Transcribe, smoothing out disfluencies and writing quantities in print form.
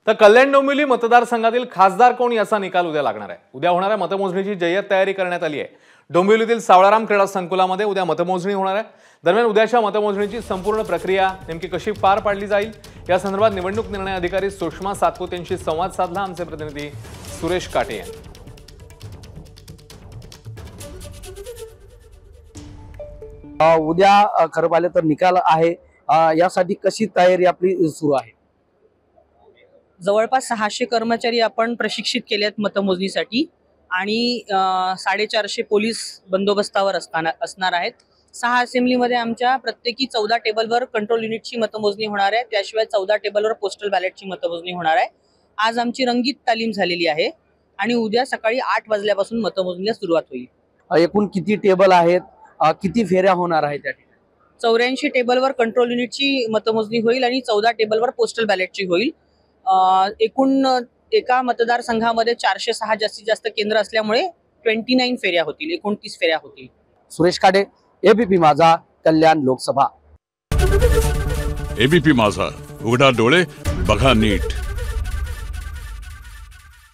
तर कल्याण डोंबिवली मतदारसंघातील खासदार कोण याचा निकाल उद्या लागणार आहे। उद्या होणाऱ्या मतमोजणीची जय्यत तयारी करण्यात आली आहे। डोंबिवलीतील सावळाराम क्रीडा संकुलामध्ये उद्या मतमोजणी होणार आहे। दरम्यान उद्याच्या मतमोजणीची संपूर्ण प्रक्रिया नेमकी कशी पार पाडली जाईल या संदर्भात निवडणूक निर्णय अधिकारी सुषमा सातपुते यांशी संवाद साधला आमचे प्रतिनिधी सुरेश काटे यांनी। उद्या खरं पाहिलं तर निकाल आहे, यासाठी कशी तयारी आपली सुरू आहे? जवळपास 600 कर्मचारी आपण प्रशिक्षित केलेत मतमोजणीसाठी आणि 450 पोलीस बंदोबस्तावर असणार आहेत। 6 असेंब्लीमध्ये आमच्या प्रत्येकी 14 टेबलवर कंट्रोल युनिटची मतमोजणी होणार आहे। त्याशिवाय 14 टेबलवर पोस्टल बॅलेटची मतमोजणी होणार आहे। आज आमची रंगीत तालीम झालेली आहे आणि उद्या सकाळी 8 वाजल्यापासून मतमोजणीला सुरुवात होईल। एकूण किती टेबल आहेत, किती फेऱ्या होणार आहेत? त्या ठिकाणी 84 टेबलवर कंट्रोल युनिटची मतमोजणी होईल आणि 14 टेबलवर पोस्टल बॅलेटची होईल। एकूण एका मतदारसंघामध्ये 406 जास्तीत जास्त केंद्र असल्यामुळे 29 फेऱ्या होतील, 29 फेऱ्या होतील। सुरेश काटे, एबीपी माझा, कल्याण लोकसभा। एबीपी माझा, उघडा डोळे बघा नीट।